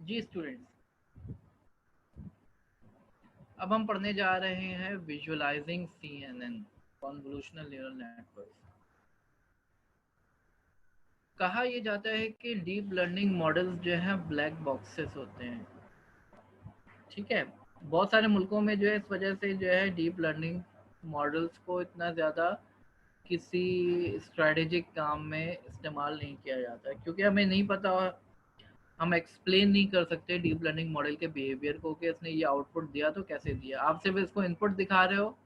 जी students, अब हम पढ़ने जा रहे हैं visualising CNN, convolutional neural network. कहा यह जाता है कि डीप लर्निंग मॉडल्स जो हैं ब्लैक बॉक्सेस होते हैं। ठीक है, बहुत सारे मुल्कों में जो है इस वजह से जो है डीप लर्निंग मॉडल्स को इतना ज़्यादा किसी स्ट्रेटेजिक काम में इस्तेमाल नहीं किया जाता है, क्योंकि हमें नहीं पता, हम एक्सप्लेन नहीं कर सकते डीप लर्निंग मॉडल के बिहेवियर को कि इसने ये आउटपुट दिया तो कैसे दिया। आप सिर्फ इसको इनपुट दिखा रहे हो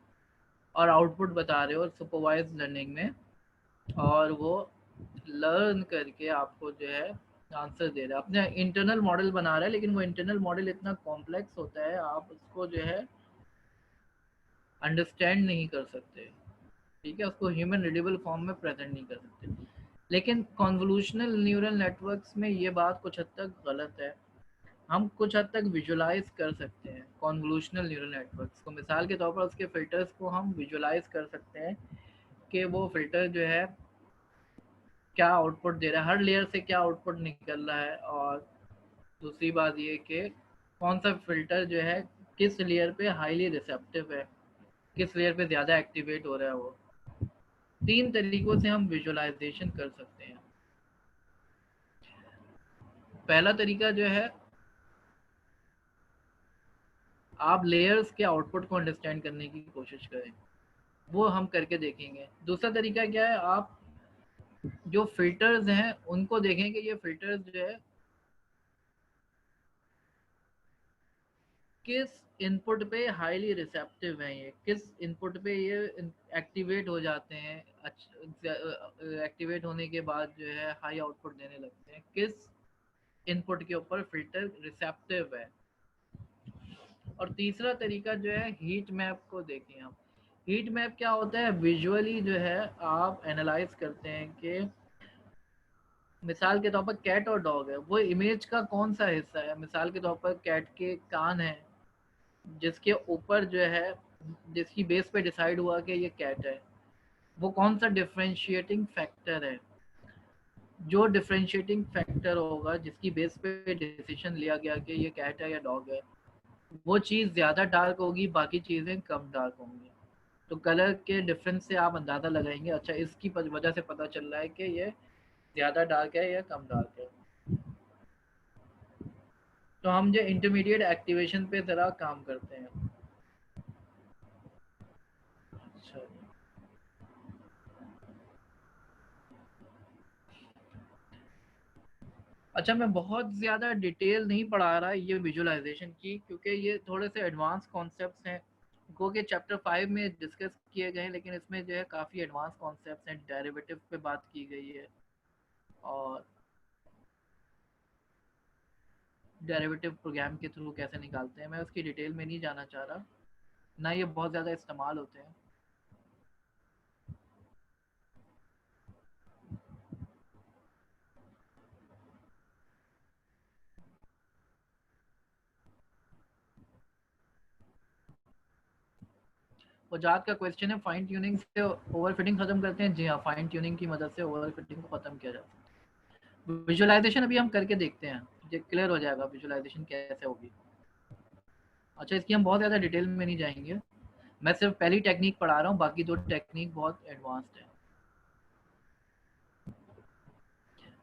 और आउटपुट बता रहे हो सुपरवाइज लर्निंग में, और वो लर्न करके आपको जो है आंसर दे रहा है, अपने इंटरनल मॉडल बना रहा है। लेकिन वो इंटरनल मॉडल इतना कॉम्प्लेक्स होता है, आप उसको जो है अंडरस्टैंड नहीं कर सकते। ठीक है, उसको ह्यूमन रीडेबल फॉर्म में प्रेजेंट नहीं कर सकते। लेकिन कॉन्वोल्यूशनल न्यूरल नेटवर्क्स में ये बात कुछ हद तक गलत है। हम कुछ हद तक विजुलाइज कर सकते हैं कॉन्वोल्यूशनल न्यूरल नेटवर्क्स को। मिसाल के तौर पर उसके फिल्टर्स को हम विजुलाइज कर सकते हैं कि वो फिल्टर जो है क्या आउटपुट दे रहा है, हर लेयर से क्या आउटपुट निकल रहा है। और दूसरी बात ये कि कौन सा फिल्टर जो है किस लेयर पे हाईली रिसेप्टिव है, किस लेयर पे ज़्यादा एक्टिवेट हो रहा है। वो तीन तरीकों से हम विजुअलाइजेशन कर सकते हैं। पहला तरीका जो है, आप लेयर्स के आउटपुट को अंडरस्टैंड करने की कोशिश करें, वो हम करके देखेंगे। दूसरा तरीका क्या है, आप जो फिल्टर्स हैं उनको देखें कि ये फिल्टर्स जो है किस इनपुट पे हाईली रिसेप्टिव हैं, ये किस इनपुट पे ये एक्टिवेट हो जाते हैं, एक्टिवेट होने के बाद जो है हाई आउटपुट देने लगते हैं, किस इनपुट के ऊपर फिल्टर रिसेप्टिव है। और तीसरा तरीका जो है, हीट मैप को देखें हम। हीट मैप क्या होता है, विजुअली जो है आप एनालाइज करते हैं कि मिसाल के तौर पर कैट और डॉग है, वो इमेज का कौन सा हिस्सा है। मिसाल के तौर पर कैट के कान है, जिसके ऊपर जो है, जिसकी बेस पे डिसाइड हुआ कि ये कैट है। वो कौन सा डिफरेंशिएटिंग फैक्टर है, जो डिफरेंशिएटिंग फैक्टर होगा जिसकी बेस पे डिसीजन लिया गया कि ये कैट है या डॉग है, वो चीज़ ज़्यादा डार्क होगी, बाकी चीज़ें कम डार्क होंगी। तो कलर के डिफरेंस से आप अंदाज़ा लगाएंगे, अच्छा इसकी वजह से पता चल रहा है कि ये ज़्यादा डार्क है या कम डार्क है। तो हम जो इंटरमीडिएट एक्टिवेशन पे ज़रा काम करते हैं। अच्छा, अच्छा, मैं बहुत ज़्यादा डिटेल नहीं पढ़ा रहा ये विजुअलाइजेशन की, क्योंकि ये थोड़े से एडवांस कॉन्सेप्ट्स हैं, गो के चैप्टर 5 में डिस्कस किए गए हैं। लेकिन इसमें जो है काफ़ी एडवांस कॉन्सेप्ट्स हैं, डेरिवेटिव पे बात की गई है, और डेरिवेटिव प्रोग्राम के थ्रू कैसे निकालते हैं। मैं उसकी डिटेल में नहीं जाना चाह रहा, ना ये बहुत ज़्यादा इस्तेमाल होते हैं। और जहाँ का क्वेश्चन है फाइन ट्यूनिंग से ओवर फिटिंग खत्म करते हैं, जी हाँ, फाइन ट्यूनिंग की मदद से ओवर फिटिंग को खत्म किया जा सकता है। विजुअलाइजेशन अभी हम करके देखते हैं, ये क्लियर हो जाएगा विजुअलाइजेशन कैसे होगी। अच्छा, इसकी हम बहुत ज़्यादा डिटेल में नहीं जाएंगे, मैं सिर्फ पहली टेक्निक पढ़ा रहा हूँ, बाकी दो टेक्निक बहुत एडवांस्ड है।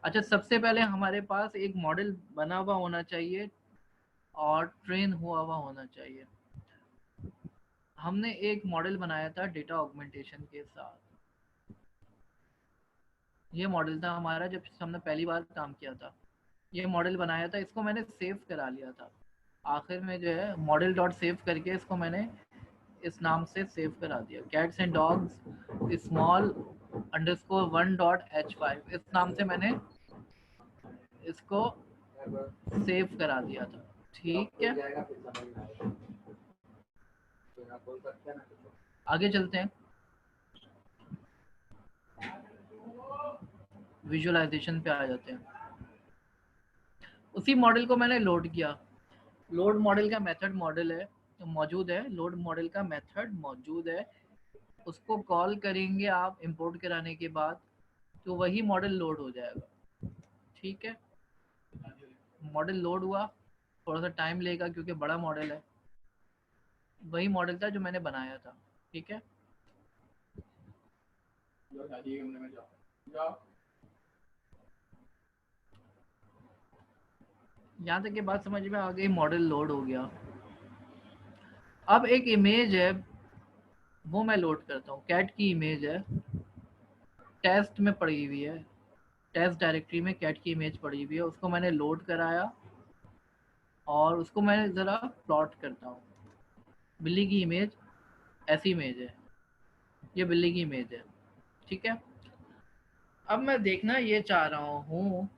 अच्छा, सबसे पहले हमारे पास एक मॉडल बना हुआ होना चाहिए और ट्रेन हुआ हुआ होना चाहिए। हमने एक मॉडल बनाया था डेटा ऑगमेंटेशन के साथ। ये मॉडल था हमारा जब हमने पहली बार काम किया था। ये मॉडल बनाया था, इसको मैंने सेव करा लिया था। आखिर में जो है मॉडल डॉट सेव करके इसको मैंने इस नाम से सेव करा दिया, cats and dogs small underscore 1.h5, इस नाम से मैंने इसको सेव करा दिया था। ठीक है, आगे चलते हैं, विजुअलाइजेशन पे आ जाते हैं। उसी मॉडल को मैंने लोड किया। लोड मॉडल का मेथड मॉडल है मौजूद है, लोड मॉडल का मेथड मौजूद है। उसको कॉल करेंगे आप इंपोर्ट कराने के बाद, तो वही मॉडल लोड हो जाएगा। ठीक है, मॉडल लोड हुआ, थोड़ा सा टाइम लेगा क्योंकि बड़ा मॉडल है, वही मॉडल था जो मैंने बनाया था। ठीक है, यहाँ तक की बात समझ में आ गई, मॉडल लोड हो गया। अब एक इमेज है, वो मैं लोड करता हूँ। कैट की इमेज है, टेस्ट में पड़ी हुई है, टेस्ट डायरेक्टरी में कैट की इमेज पड़ी हुई है, उसको मैंने लोड कराया और उसको मैं ज़रा प्लॉट करता हूँ। बिल्ली की इमेज, ऐसी इमेज है, ये बिल्ली की इमेज है। ठीक है, अब मैं देखना ये चाह रहा हूँ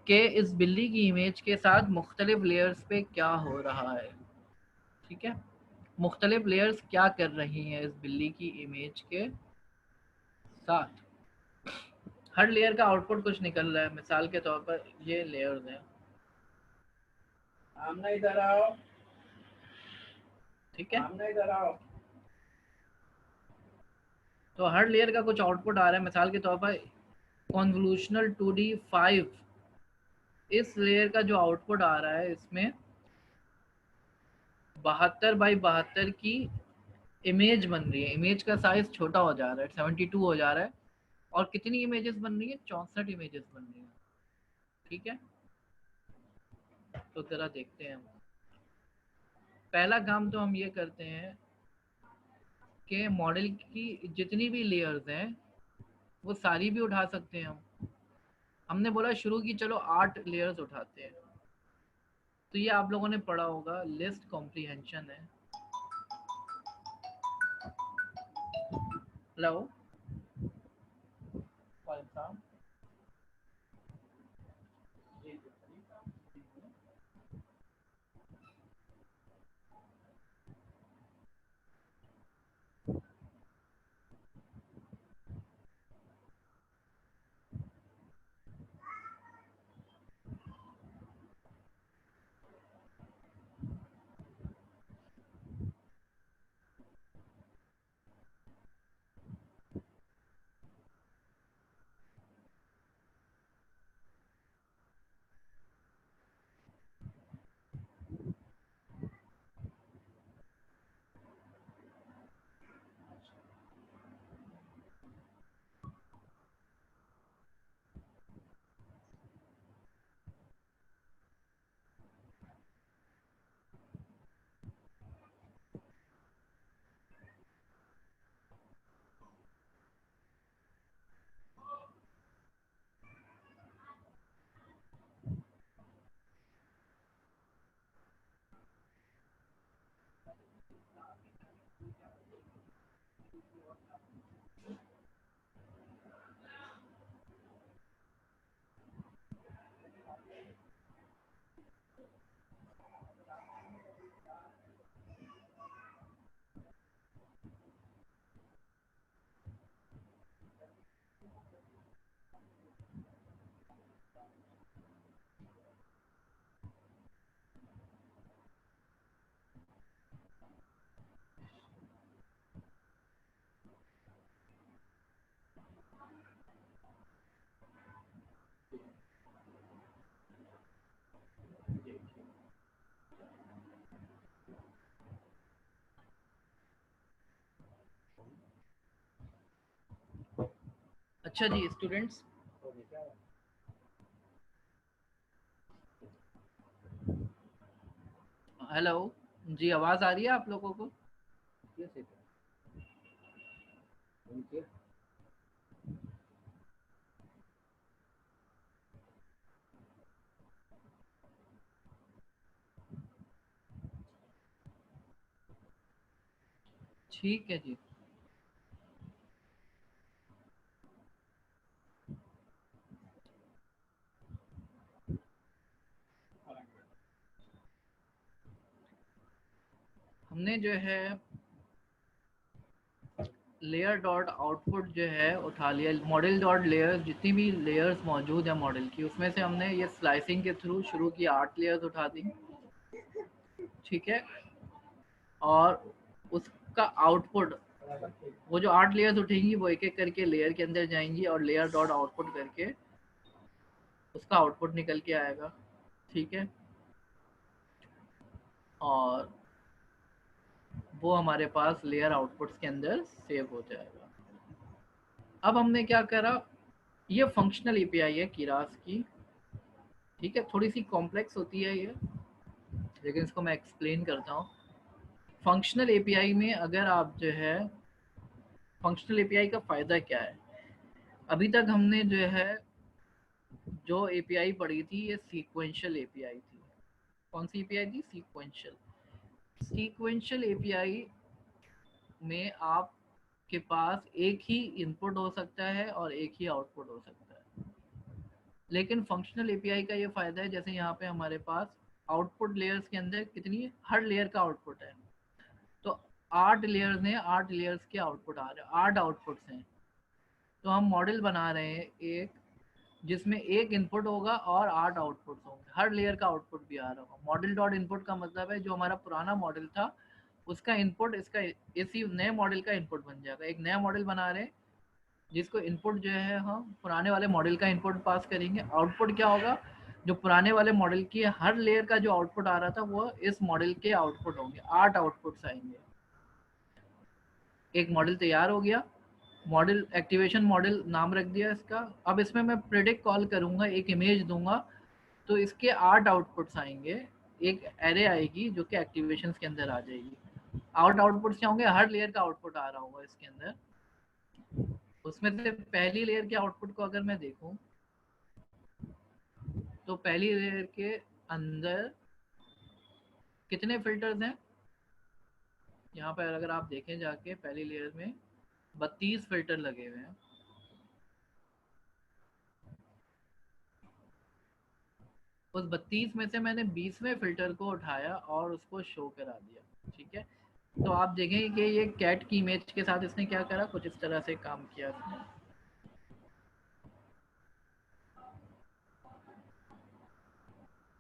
कि इस बिल्ली की इमेज के साथ मुख्तलिफ लेयर्स पे क्या हो रहा है। ठीक है, मुख्तलिफ लेयर्स क्या कर रही हैं इस बिल्ली की इमेज के साथ। हर लेयर का आउटपुट कुछ निकल रहा है। मिसाल के तौर पर ये लेयर्स हैं, आमना इधर आओ, ठीक है, आमना इधर आओ। तो हर लेयर का कुछ आउटपुट आ रहा है। मिसाल के तौर पर कॉन्वोल्यूशनल 2D5, इस लेयर का जो आउटपुट आ रहा है, इसमें 72x72 की इमेज बन रही है। इमेज का साइज छोटा हो जा रहा है, 72 हो जा रहा है। और कितनी इमेजेस बन रही है? 64 इमेजेस बन रही है। ठीक है, तो जरा देखते हैं हम। पहला काम तो हम ये करते हैं कि मॉडल की जितनी भी लेयर्स हैं वो सारी भी उठा सकते हैं हम। हमने बोला शुरू की, चलो 8 लेयर्स उठाते हैं। तो ये आप लोगों ने पढ़ा होगा, लिस्ट कॉम्प्रीहेंशन है। हेलो, अच्छा जी स्टूडेंट्स, हेलो जी, आवाज़ आ रही है आप लोगों को? ठीक है जी। हमने जो है लेयर डॉट आउटपुट जो है उठा लिया। मॉडल डॉट लेयर्स, जितनी भी लेयर्स मौजूद है मॉडल की, उसमें से हमने ये स्लाइसिंग के थ्रू शुरू की 8 लेयर्स उठा दी। ठीक है, और उसका आउटपुट, वो जो 8 लेयर्स उठेंगी वो एक एक करके लेयर के अंदर जाएंगी और लेयर डॉट आउटपुट करके उसका आउटपुट निकल के आएगा। ठीक है, और वो हमारे पास लेयर आउटपुट्स के अंदर सेव हो जाएगा। अब हमने क्या करा, ये फंक्शनल एपीआई है कीरास की, ठीक है, थोड़ी सी कॉम्प्लेक्स होती है ये, लेकिन इसको मैं एक्सप्लेन करता हूँ। फंक्शनल एपीआई में अगर आप जो है, फंक्शनल एपीआई का फ़ायदा क्या है, अभी तक हमने जो है जो एपीआई पढ़ी थी ये सीक्वेंशियल एपीआई थी। कौन सी एपीआई थी? सीक्वेंशियल। सीक्वेंशियल एपीआई में आपके पास एक ही इनपुट हो सकता है और एक ही आउटपुट हो सकता है। लेकिन फंक्शनल एपीआई का ये फ़ायदा है, जैसे यहाँ पे हमारे पास आउटपुट लेयर्स के अंदर कितनी, हर लेयर का आउटपुट है, तो 8 लेयर्स हैं, 8 लेयर्स के आउटपुट आ रहे हैं, 8 आउटपुट्स हैं। तो हम मॉडल बना रहे हैं एक, जिसमें एक इनपुट होगा और 8 आउटपुट्स होंगे, हर लेयर का आउटपुट भी आ रहा होगा। मॉडल डॉट इनपुट का मतलब है जो हमारा पुराना मॉडल था उसका इनपुट इसका इसी नए मॉडल का इनपुट बन जाएगा। एक नया मॉडल बना रहे हैं जिसको इनपुट जो है हम पुराने वाले मॉडल का इनपुट पास करेंगे। आउटपुट क्या होगा, जो पुराने वाले मॉडल की हर लेयर का जो आउटपुट आ रहा था वो इस मॉडल के आउटपुट होंगे, 8 आउटपुट्स आएंगे। एक मॉडल तैयार हो गया, मॉडल एक्टिवेशन मॉडल नाम रख दिया इसका। अब इसमें मैं प्रेडिक्ट कॉल करूंगा, एक इमेज दूंगा, तो इसके 8 आउटपुट्स आएंगे, एक एरे आएगी जो कि एक्टिवेशन के अंदर आ जाएगी। आउटपुट्स क्या होंगे, हर लेयर का आउटपुट आ रहा होगा इसके अंदर। उसमें से पहली लेयर के आउटपुट को अगर मैं देखूं तो पहली लेयर के अंदर कितने फिल्टर्स हैं, यहाँ पर अगर आप देखें जाके पहली लेयर में 32 फिल्टर लगे हुए हैं। उस 32 में से मैंने 20वें फिल्टर को उठाया और उसको शो करा दिया, ठीक है। तो आप देखें कि ये कैट की इमेज के साथ इसने क्या करा, कुछ इस तरह से काम किया इसने।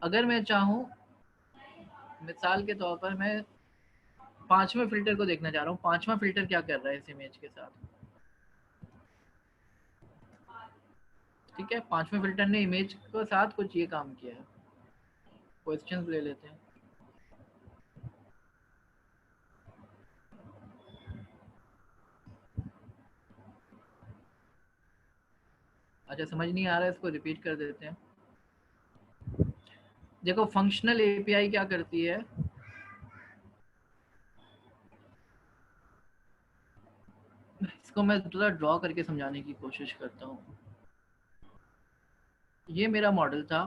अगर मैं चाहूँ, मिसाल के तौर पर मैं 5वें फिल्टर को देखना चाह रहा हूँ, 5वां फिल्टर क्या कर रहा है इस इमेज के साथ, ठीक है। 5वें फिल्टर ने इमेज के साथ कुछ ये काम किया है। क्वेश्चंस ले लेते हैं। अच्छा, समझ नहीं आ रहा है, इसको रिपीट कर देते हैं। देखो फंक्शनल एपीआई क्या करती है, इसको मैं थोड़ा ड्रॉ करके समझाने की कोशिश करता हूँ। ये मेरा मॉडल था,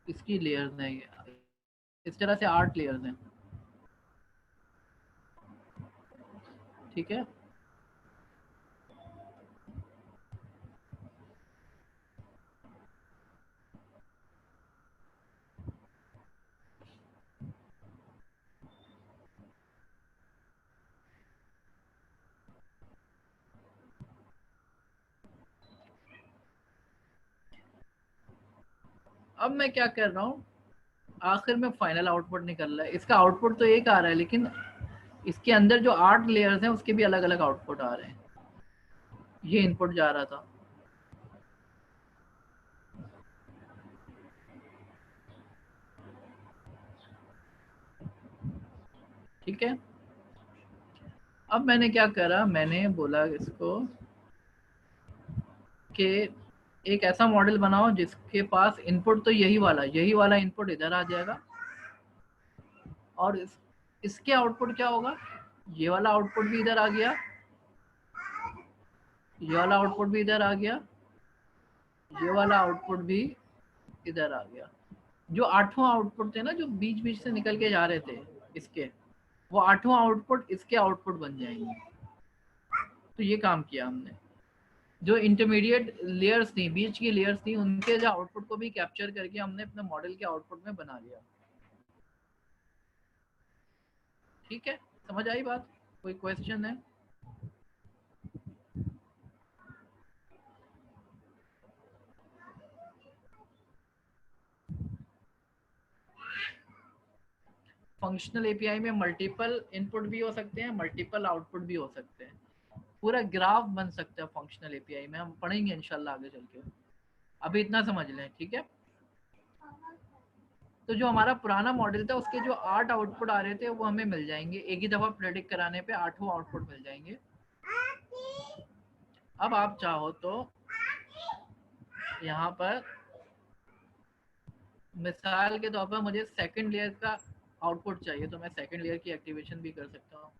इसकी लेयर्स हैं ये, इस तरह से 8 लेयर्स हैं, ठीक है। अब मैं क्या कर रहा हूँ, आखिर में फाइनल आउटपुट निकल रहा है, इसका आउटपुट तो एक आ रहा है, लेकिन इसके अंदर जो 8 लेयर्स हैं उसके भी अलग अलग आउटपुट आ रहे हैं। ये इनपुट जा रहा था, ठीक है। अब मैंने क्या करा, मैंने बोला इसको कि एक ऐसा मॉडल बनाओ जिसके पास इनपुट तो यही वाला इनपुट इधर आ जाएगा, और इसके आउटपुट क्या होगा, ये वाला आउटपुट भी इधर आ गया, ये वाला आउटपुट भी इधर आ गया, ये वाला आउटपुट भी इधर आ गया। जो 8वां आउटपुट थे ना, जो बीच बीच से निकल के जा रहे थे इसके, वो 8वां आउटपुट इसके आउटपुट बन जाएंगे। तो ये काम किया हमने, जो इंटरमीडिएट लेयर्स थी, बीच की लेयर्स थी, उनके जो आउटपुट को भी कैप्चर करके हमने अपने मॉडल के आउटपुट में बना लिया, ठीक है। समझ आई बात? कोई क्वेश्चन है? फंक्शनल एपीआई में मल्टीपल इनपुट भी हो सकते हैं, मल्टीपल आउटपुट भी हो सकते हैं, पूरा ग्राफ बन सकता है फंक्शनल एपीआई में, हम पढ़ेंगे इंशाल्लाह आगे चल के। अभी इतना समझ लें, ठीक है। तो जो हमारा पुराना मॉडल था उसके जो 8 आउटपुट आ रहे थे वो हमें मिल जाएंगे, एक ही दफा प्रेडिक्ट कराने पे 8 आउटपुट मिल जाएंगे। अब आप चाहो तो यहाँ पर मिसाल के तौर पर मुझे सेकंड लेयर का आउटपुट चाहिए, तो मैं सेकंड लेयर की एक्टिवेशन भी कर सकता हूँ।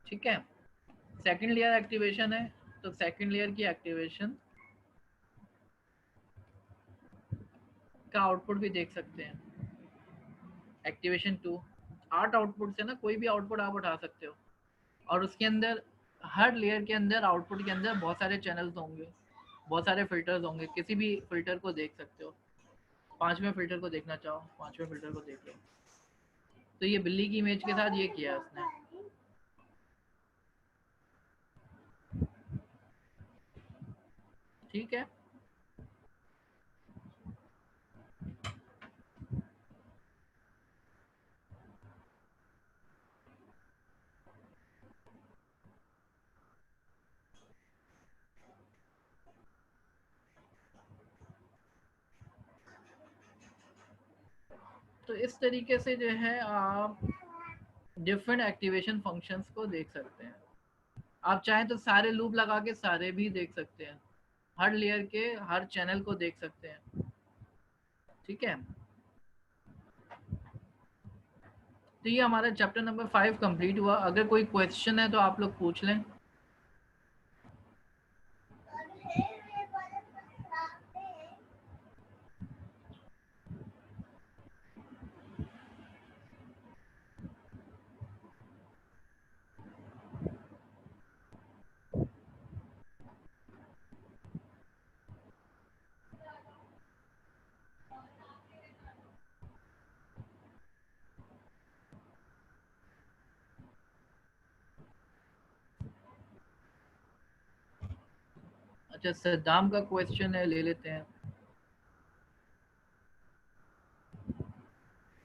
ठीक है, सेकंड लेयर एक्टिवेशन है, तो सेकंड लेयर की एक्टिवेशन का आउटपुट भी देख सकते हैं। एक्टिवेशन 2, 8 आउटपुट से ना कोई भी आउटपुट आप उठा सकते हो, और उसके अंदर हर लेयर के अंदर आउटपुट के अंदर बहुत सारे चैनल्स होंगे, बहुत सारे फिल्टर्स होंगे, किसी भी फिल्टर को देख सकते हो। पांचवें फिल्टर को देखना चाहो, पांचवें फिल्टर को देख लो। तो ये बिल्ली की इमेज के साथ ये किया उसने। ठीक है, तो इस तरीके से जो है आप डिफरेंट एक्टिवेशन फंक्शंस को देख सकते हैं। आप चाहें तो सारे लूप लगा के सारे भी देख सकते हैं, हर लेयर के हर चैनल को देख सकते हैं। ठीक है, तो ये हमारा चैप्टर नंबर 5 कंप्लीट हुआ। अगर कोई क्वेश्चन है तो आप लोग पूछ लें। अच्छा, सद्दाम का क्वेश्चन है, ले लेते हैं।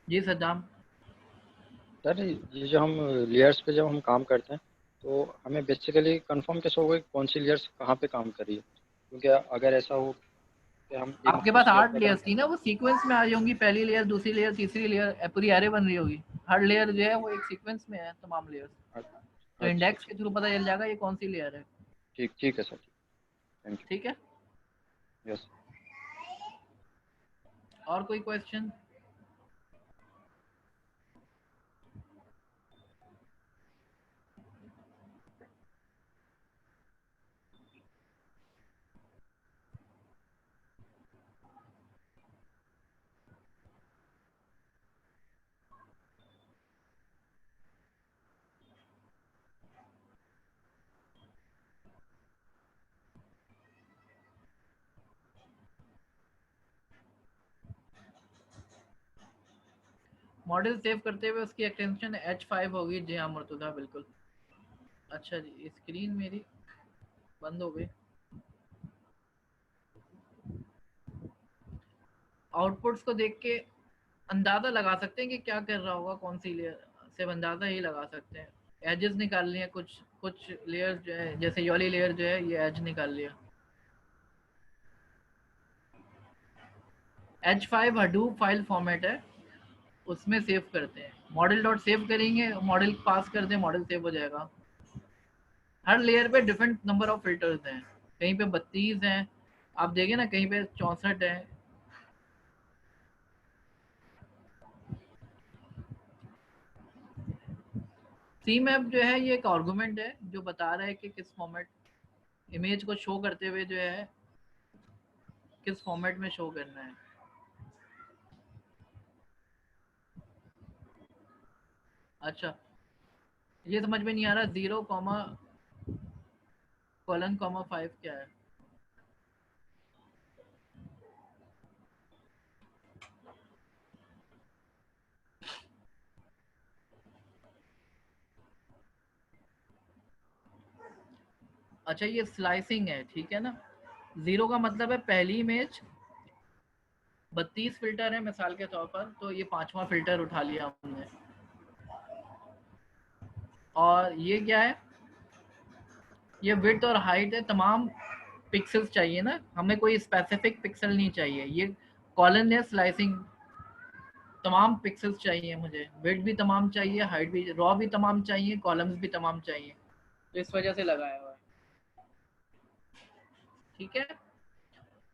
जी सद्दाम। सर ये जो हम लेयर्स पे जब हम काम करते हैं तो हमें बेसिकली कंफर्म कैसे होगा कि कौन सी लेयर्स कहाँ पे काम कर रही है, क्योंकि अगर ऐसा हो कि हम एक आपके पास उस लेयर 8 पे अगर हम लेयर्स थी ना, वो सीक्वेंस में आई होंगी, पहली लेयर, दूसरी लेयर, तीसरी लेयर, पूरी एरे बन रही होगी। हर लेयर जो है वो एक सीक्वेंस में है, तमाम लेयर्स। तो अच्छा इंडेक्स अच्छा, के थ्रू पता चल जाएगा ये कौन सी लेयर है। ठीक ठीक है सर, थैंक ठीक है, यू। यस। और कोई क्वेश्चन? मॉडल सेव करते हुए उसकी एक्सटेंशन H5 होगी। जी हाँ मुर्तुजा, बिल्कुल। अच्छा जी, स्क्रीन मेरी बंद हो गई। आउटपुट्स को देख के अंदाजा लगा सकते हैं कि क्या कर रहा होगा, कौन सी लेयर। सिर्फ अंदाजा ही लगा सकते हैं। एजेस निकाल लिए कुछ कुछ लेयर जो है, जैसे ये वाली लेयर जो है ये एज निकाल लिया। H5 हडूप फाइल फॉर्मेट है, उसमें सेव करते हैं। मॉडल डॉट सेव करेंगे, मॉडल पास कर दें, मॉडल सेव हो जाएगा। हर लेयर पे डिफरेंट नंबर ऑफ फिल्टर्स हैं, कहीं पे 32 हैं, आप देखें ना, कहीं पे 64 है। सी मैप जो है ये एक आर्गुमेंट है जो बता रहा है कि किस फॉर्मेट, इमेज को शो करते हुए जो है किस फॉर्मेट में शो करना है। अच्छा, ये समझ में नहीं आ रहा 0 कॉमा कोलन कॉमा 5 क्या है? अच्छा ये स्लाइसिंग है, ठीक है ना। 0 का मतलब है पहली इमेज 32 फिल्टर है मिसाल के तौर पर, तो ये 5वां फिल्टर उठा लिया हमने। और ये क्या है, ये विड्थ और हाइट है, तमाम पिक्सेल्स चाहिए ना हमें, कोई स्पेसिफिक पिक्सल नहीं चाहिए। ये कॉलन है स्लाइसिंग, तमाम पिक्सेल्स चाहिए मुझे, विड्थ भी तमाम चाहिए, हाइट भी, रॉ भी तमाम चाहिए, कॉलम्स भी तमाम चाहिए, तो इस वजह से लगाया हुआ है। ठीक है,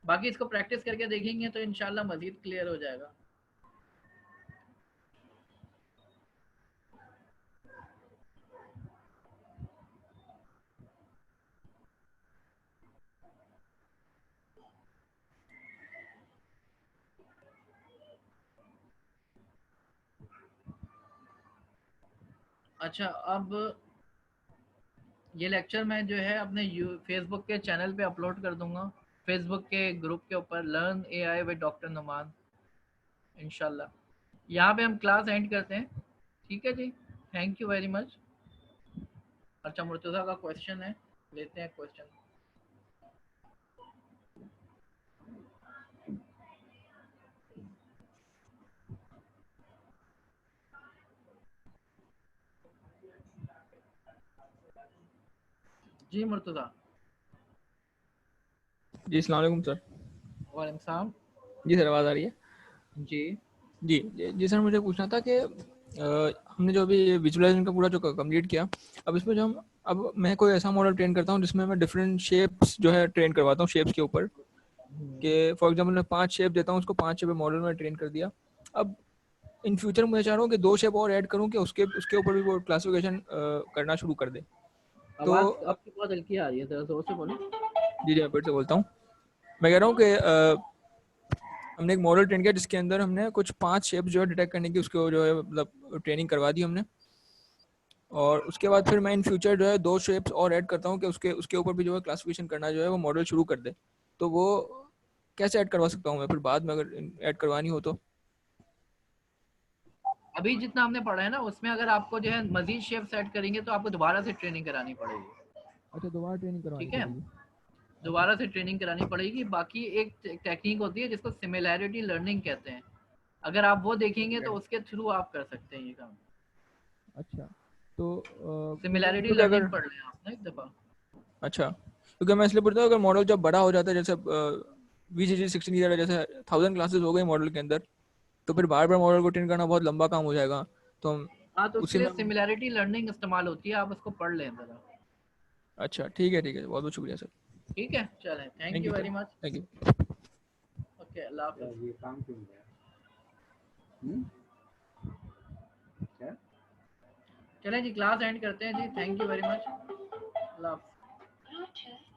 बाकी इसको प्रैक्टिस करके देखेंगे तो इंशाल्लाह मजीद क्लियर हो जाएगा। अच्छा, अब ये लेक्चर मैं जो है अपने फेसबुक के चैनल पे अपलोड कर दूंगा, फेसबुक के ग्रुप के ऊपर, learn AI with doctor Numan, इंशाल्लाह। यहाँ पे हम क्लास एंड करते हैं, ठीक है जी, थैंक यू वेरी मच। अच्छा, मुर्तज़ा का क्वेश्चन है, लेते हैं क्वेश्चन। जी मुर्तज़ा। जी अस्सलाम वालेकुम सर। वालेकुम सलाम। जी सर, आवाज़ आ रही है? जी जी सर, मुझे पूछना था कि हमने जो अभी विजुअलाइजेशन का पूरा जो कंप्लीट किया, अब इसमें जो हम, अब मैं कोई ऐसा मॉडल ट्रेन करता हूँ जिसमें मैं डिफरेंट शेप्स जो है ट्रेन करवाता हूँ शेप्स के ऊपर, कि फॉर एग्जांपल मैं 5 शेप देता हूँ उसको, 5 शेप मॉडल में ट्रेन कर दिया। अब इन फ्यूचर मुझे चाह रहा हूँ कि 2 शेप और ऐड करूँ कि उसके ऊपर भी वो क्लासिफिकेशन करना शुरू कर दे। तो आवाज़ आपकी बहुत हल्की आ रही है, ज़रा जोर से बोलो। जी मैं फिर से बोलता हूँ, मैं कह रहा हूँ कि हमने एक मॉडल ट्रेन किया जिसके अंदर हमने कुछ 5 शेप जो है डिटेक्ट करने की उसको जो है मतलब ट्रेनिंग करवा दी हमने, और उसके बाद फिर मैं इन फ्यूचर जो है 2 शेप्स और ऐड करता हूँ कि उसके ऊपर भी जो है क्लासिफिकेशन करना जो है वो मॉडल शुरू कर दे। तो वो कैसे ऐड करवा सकता हूँ मैं फिर बाद में अगर ऐड करवानी हो तो? अभी जितना हमने पढ़ा है ना, उसमें अगर आपको जो है मजीद शेप सेट करेंगे तो आपको दोबारा से ट्रेनिंग करानी पड़ेगी। अच्छा, दोबारा ट्रेनिंग करवानी ठीक है, पड़ेगी। अच्छा दोबारा से ट्रेनिंग करानी पड़ेगी। बाकी एक टेक्निक होती है जिसको सिमिलैरिटी लर्निंग कहते हैं, अगर आप वो देखेंगे तो उसके थ्रू आप कर सकते हैं ये काम। अच्छा, तो सिमिलैरिटी क्योंकि लर्निंग अगर, पढ़ लें आपने एक दफ़ा। अच्छा क्योंकि मैं इसलिए पूछता हूँ अगर मॉडल जब बड़ा हो जाता है, जैसे VGG16 की तरह, जैसे 1000 क्लासेस हो गई मॉडल के अंदर, तो फिर बार बार मॉडल को ट्रेन करना बहुत लंबा काम हो जाएगा। तो हम हाँ, तो उसके उसी लिए में सिमिलैरिटी लर्निंग इस्तेमाल होती है, आप उसको पढ़ लें ज़रा। अच्छा ठीक है, बहुत बहुत शुक्रिया सर। ठीक है, चलें, thank thank you you sir, very much. Thank you. Okay, अल्लाह हाफ़िज़। ये काम क्यों गया? क्या? चलें जी, क्लास एंड करते हैं जी, थैंक यू वेरी मच, अल्लाह हाफ़िज़।